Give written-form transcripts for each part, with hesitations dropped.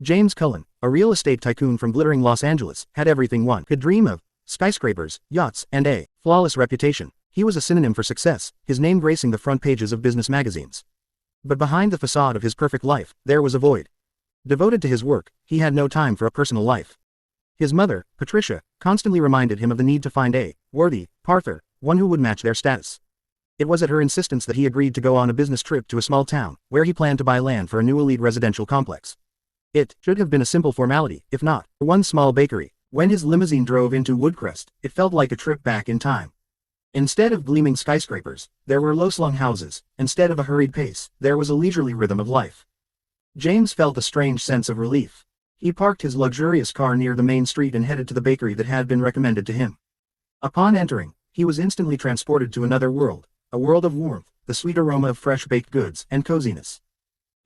James Cullen, a real estate tycoon from glittering Los Angeles, had everything one could dream of: skyscrapers, yachts, and a flawless reputation. He was a synonym for success, his name gracing the front pages of business magazines. But behind the facade of his perfect life, there was a void. Devoted to his work, he had no time for a personal life. His mother, Patricia, constantly reminded him of the need to find a worthy partner, one who would match their status. It was at her insistence that he agreed to go on a business trip to a small town, where he planned to buy land for a new elite residential complex. It should have been a simple formality, if not one small bakery. When his limousine drove into Woodcrest, it felt like a trip back in time. Instead of gleaming skyscrapers, there were low-slung houses. Instead of a hurried pace, there was a leisurely rhythm of life. James felt a strange sense of relief. He parked his luxurious car near the main street and headed to the bakery that had been recommended to him. Upon entering, he was instantly transported to another world, a world of warmth, the sweet aroma of fresh baked goods, and coziness.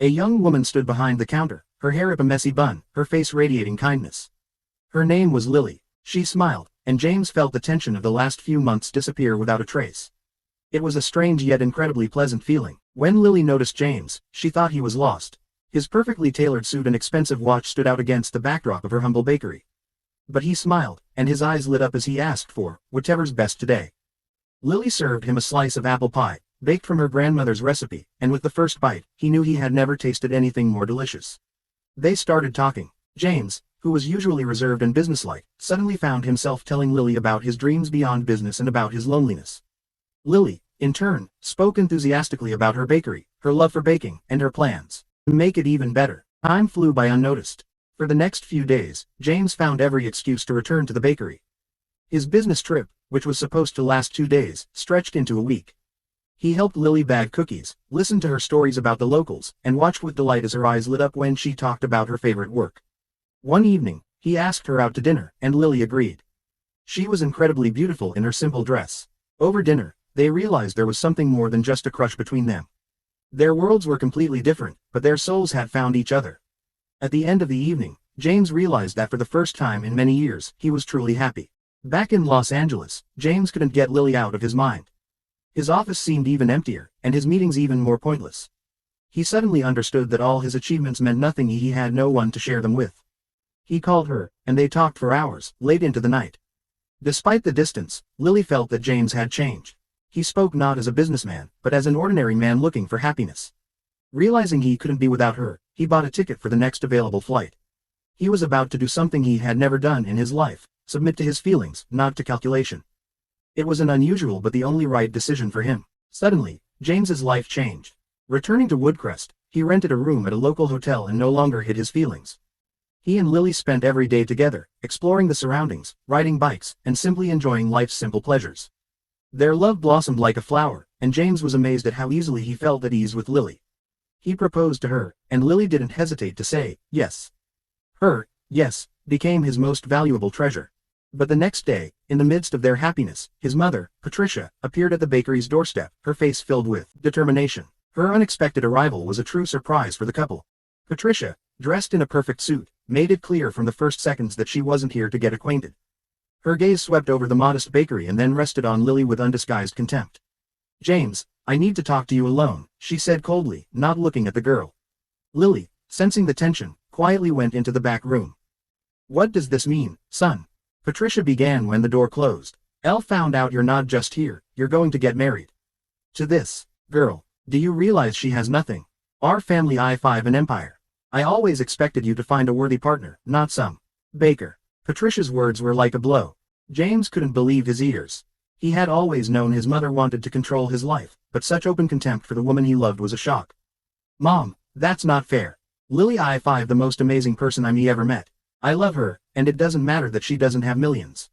A young woman stood behind the counter, her hair up a messy bun, her face radiating kindness. Her name was Lily. She smiled, and James felt the tension of the last few months disappear without a trace. It was a strange yet incredibly pleasant feeling. When Lily noticed James, she thought he was lost. His perfectly tailored suit and expensive watch stood out against the backdrop of her humble bakery. But he smiled, and his eyes lit up as he asked for whatever's best today. Lily served him a slice of apple pie, baked from her grandmother's recipe, and with the first bite, he knew he had never tasted anything more delicious. They started talking. James, who was usually reserved and businesslike, suddenly found himself telling Lily about his dreams beyond business and about his loneliness. Lily, in turn, spoke enthusiastically about her bakery, her love for baking, and her plans to make it even better. Time flew by unnoticed. For the next few days, James found every excuse to return to the bakery. His business trip, which was supposed to last 2 days, stretched into a week. He helped Lily bag cookies, listened to her stories about the locals, and watched with delight as her eyes lit up when she talked about her favorite work. One evening, he asked her out to dinner, and Lily agreed. She was incredibly beautiful in her simple dress. Over dinner, they realized there was something more than just a crush between them. Their worlds were completely different, but their souls had found each other. At the end of the evening, James realized that for the first time in many years, he was truly happy. Back in Los Angeles, James couldn't get Lily out of his mind. His office seemed even emptier, and his meetings even more pointless. He suddenly understood that all his achievements meant nothing. He had no one to share them with. He called her, and they talked for hours, late into the night. Despite the distance, Lily felt that James had changed. He spoke not as a businessman, but as an ordinary man looking for happiness. Realizing he couldn't be without her, he bought a ticket for the next available flight. He was about to do something he had never done in his life: submit to his feelings, not to calculation. It was an unusual but the only right decision for him. Suddenly, James's life changed. Returning to Woodcrest, he rented a room at a local hotel and no longer hid his feelings. He and Lily spent every day together, exploring the surroundings, riding bikes, and simply enjoying life's simple pleasures. Their love blossomed like a flower, and James was amazed at how easily he felt at ease with Lily. He proposed to her, and Lily didn't hesitate to say yes. Her yes became his most valuable treasure. But the next day, in the midst of their happiness, his mother, Patricia, appeared at the bakery's doorstep, her face filled with determination. Her unexpected arrival was a true surprise for the couple. Patricia, dressed in a perfect suit, made it clear from the first seconds that she wasn't here to get acquainted. Her gaze swept over the modest bakery and then rested on Lily with undisguised contempt. "James, I need to talk to you alone," she said coldly, not looking at the girl. Lily, sensing the tension, quietly went into the back room. "What does this mean, son?" Patricia began when the door closed. "Elle found out you're not just here, you're going to get married. To this girl. Do you realize she has nothing? Our family I-5 an empire. I always expected you to find a worthy partner, not some baker." Patricia's words were like a blow. James couldn't believe his ears. He had always known his mother wanted to control his life, but such open contempt for the woman he loved was a shock. "Mom, that's not fair. Lily I-5 the most amazing person I ever met. I love her, and it doesn't matter that she doesn't have millions.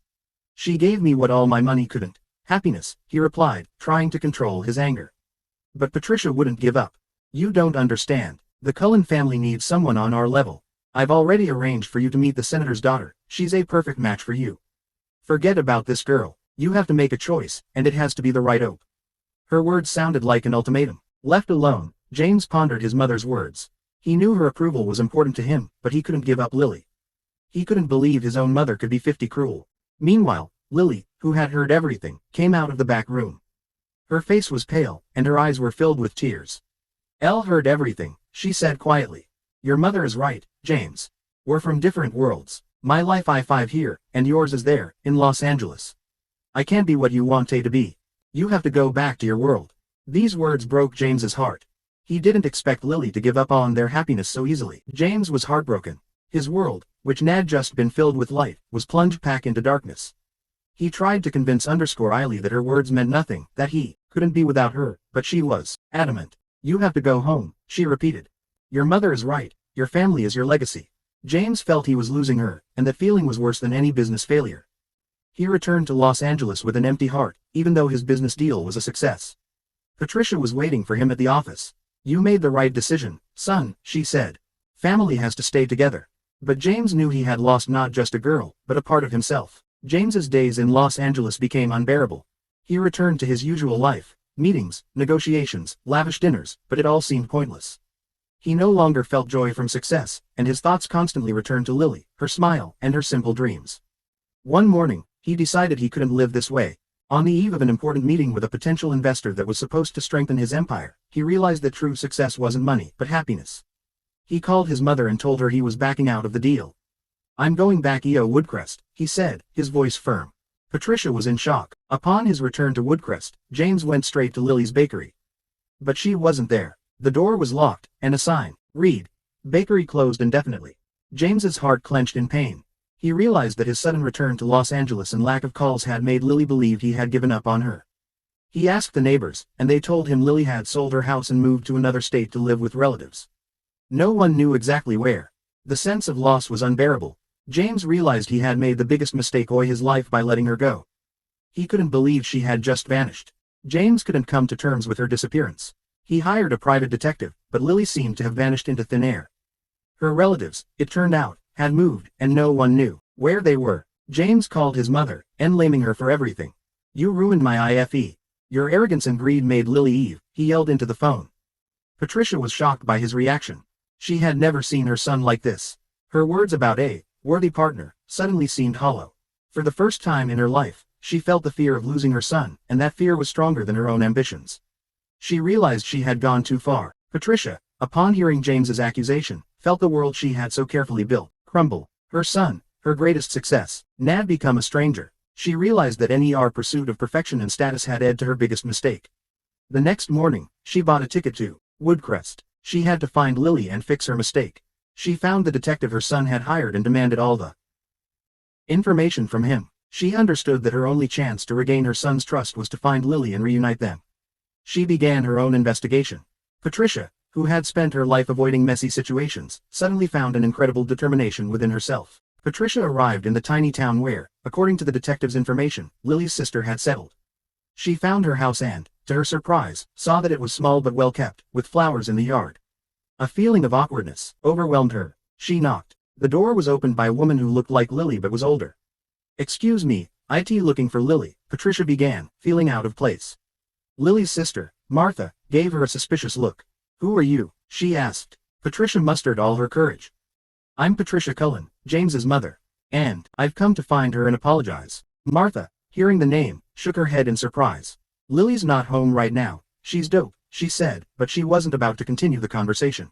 She gave me what all my money couldn't. Happiness," he replied, trying to control his anger. But Patricia wouldn't give up. "You don't understand. The Cullen family needs someone on our level. I've already arranged for you to meet the senator's daughter. She's a perfect match for you. Forget about this girl. You have to make a choice, and it has to be the right oak." Her words sounded like an ultimatum. Left alone, James pondered his mother's words. He knew her approval was important to him, but he couldn't give up Lily. He couldn't believe his own mother could be 50 cruel. Meanwhile, Lily, who had heard everything, came out of the back room. Her face was pale, and her eyes were filled with tears. "Elle heard everything," she said quietly. Your mother is right, James. We're from different worlds. My life I-5 here, and yours is there, in Los Angeles. I can't be what you want to be. You have to go back to your world. These words broke James's heart. He didn't expect Lily to give up on their happiness so easily. James was heartbroken. His world, which had just been filled with light, was plunged back into darkness. He tried to convince Eiley that her words meant nothing, that he couldn't be without her, but she was adamant. You have to go home, she repeated. Your mother is right, your family is your legacy. James felt he was losing her, and that feeling was worse than any business failure. He returned to Los Angeles with an empty heart, even though his business deal was a success. Patricia was waiting for him at the office. You made the right decision, son, she said. Family has to stay together. But James knew he had lost not just a girl, but a part of himself. James's days in Los Angeles became unbearable. He returned to his usual life, meetings, negotiations, lavish dinners, but it all seemed pointless. He no longer felt joy from success, and his thoughts constantly returned to Lily, her smile, and her simple dreams. One morning, he decided he couldn't live this way. On the eve of an important meeting with a potential investor that was supposed to strengthen his empire, he realized that true success wasn't money, but happiness. He called his mother and told her he was backing out of the deal. I'm going back to Woodcrest, he said, his voice firm. Patricia was in shock. Upon his return to Woodcrest, James went straight to Lily's bakery. But she wasn't there. The door was locked, and a sign, read, bakery closed indefinitely. James's heart clenched in pain. He realized that his sudden return to Los Angeles and lack of calls had made Lily believe he had given up on her. He asked the neighbors, and they told him Lily had sold her house and moved to another state to live with relatives. No one knew exactly where. The sense of loss was unbearable. James realized he had made the biggest mistake of his life by letting her go. He couldn't believe she had just vanished. James couldn't come to terms with her disappearance. He hired a private detective, but Lily seemed to have vanished into thin air. Her relatives, it turned out, had moved, and no one knew where they were. James called his mother, blaming her for everything. You ruined my IFE. Your arrogance and greed made Lily Eve, he yelled into the phone. Patricia was shocked by his reaction. She had never seen her son like this. Her words about a worthy partner suddenly seemed hollow. For the first time in her life, she felt the fear of losing her son, and that fear was stronger than her own ambitions. She realized she had gone too far. Patricia, upon hearing James's accusation, felt the world she had so carefully built crumble. Her son, her greatest success, had become a stranger. She realized that her pursuit of perfection and status had led to her biggest mistake. The next morning, she bought a ticket to Woodcrest. She had to find Lily and fix her mistake. She found the detective her son had hired and demanded all the information from him. She understood that her only chance to regain her son's trust was to find Lily and reunite them. She began her own investigation. Patricia, who had spent her life avoiding messy situations, suddenly found an incredible determination within herself. Patricia arrived in the tiny town where, according to the detective's information, Lily's sister had settled. She found her house and, to her surprise, saw that it was small but well kept, with flowers in the yard. A feeling of awkwardness overwhelmed her. She knocked. The door was opened by a woman who looked like Lily but was older. Excuse me, looking for Lily, Patricia began, feeling out of place. Lily's sister, Martha, gave her a suspicious look. Who are you? She asked. Patricia mustered all her courage. I'm Patricia Cullen, James's mother. And I've come to find her and apologize. Martha, hearing the name, shook her head in surprise. Lily's not home right now. She's dope, she said, but she wasn't about to continue the conversation.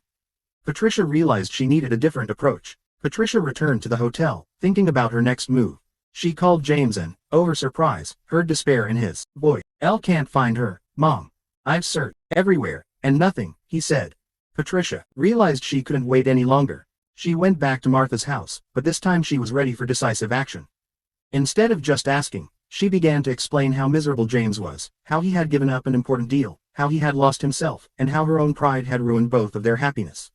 Patricia realized she needed a different approach. Patricia returned to the hotel, thinking about her next move. She called James and, oh her surprise, heard despair in his voice. Can't find her, Mom. I've searched everywhere, and nothing, he said. Patricia realized she couldn't wait any longer. She went back to Martha's house, but this time she was ready for decisive action. Instead of just asking, she began to explain how miserable James was, how he had given up an important deal, how he had lost himself, and how her own pride had ruined both of their happiness.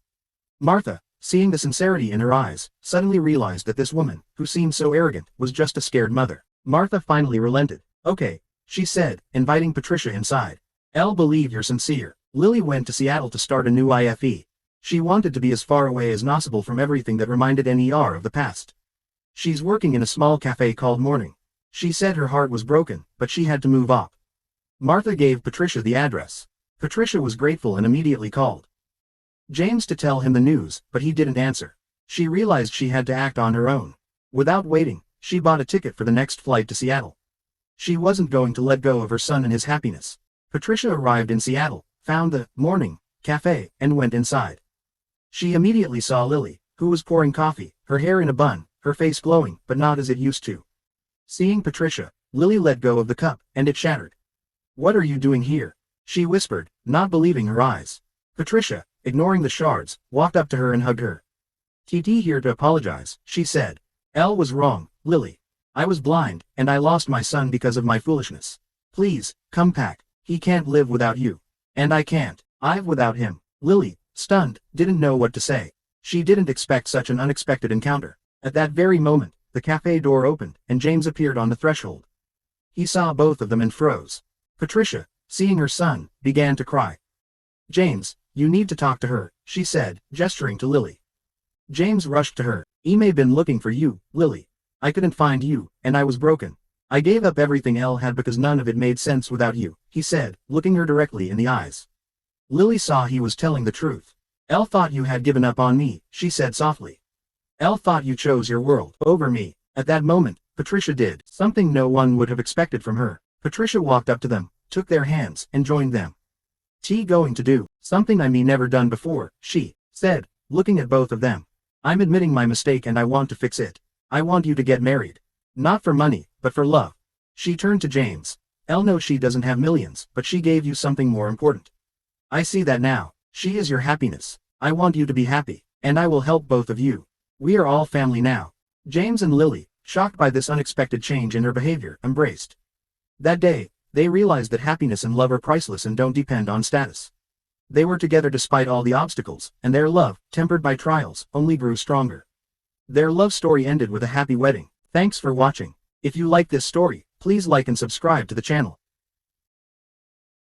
Martha, seeing the sincerity in her eyes, suddenly realized that this woman, who seemed so arrogant, was just a scared mother. Martha finally relented. Okay, she said, inviting Patricia inside. I'll believe you're sincere. Lily went to Seattle to start a new IFE. She wanted to be as far away as possible from everything that reminded her of the past. She's working in a small cafe called Morning. She said her heart was broken, but she had to move up. Martha gave Patricia the address. Patricia was grateful and immediately called James to tell him the news, but he didn't answer. She realized she had to act on her own. Without waiting, she bought a ticket for the next flight to Seattle. She wasn't going to let go of her son and his happiness. Patricia arrived in Seattle, found the Morning Cafe, and went inside. She immediately saw Lily, who was pouring coffee, her hair in a bun, her face glowing, but not as it used to. Seeing Patricia, Lily let go of the cup, and it shattered. "What are you doing here?" she whispered, not believing her eyes. Patricia, ignoring the shards, walked up to her and hugged her. "TT here to apologize," she said. "Elle was wrong, Lily. I was blind, and I lost my son because of my foolishness. Please, come back. He can't live without you. And I can't, I've without him." Lily, stunned, didn't know what to say. She didn't expect such an unexpected encounter. At that very moment, the cafe door opened, and James appeared on the threshold. He saw both of them and froze. Patricia, seeing her son, began to cry. "James, you need to talk to her," she said, gesturing to Lily. James rushed to her. "Ime been looking for you, Lily. I couldn't find you, and I was broken. I gave up everything Elle had because none of it made sense without you," he said, looking her directly in the eyes. Lily saw he was telling the truth. "Elle thought you had given up on me," she said softly. "Elle thought you chose your world over me." At that moment, Patricia did something no one would have expected from her. Patricia walked up to them, took their hands, and joined them. "T going to do something I me never done before," she said, looking at both of them. "I'm admitting my mistake and I want to fix it. I want you to get married. Not for money, but for love." She turned to James. "Elle knows she doesn't have millions, but she gave you something more important. I see that now. She is your happiness. I want you to be happy, and I will help both of you. We are all family now." James and Lily, shocked by this unexpected change in her behavior, embraced. That day, they realized that happiness and love are priceless and don't depend on status. They were together despite all the obstacles, and their love, tempered by trials, only grew stronger. Their love story ended with a happy wedding. Thanks for watching. If you like this story, please like and subscribe to the channel.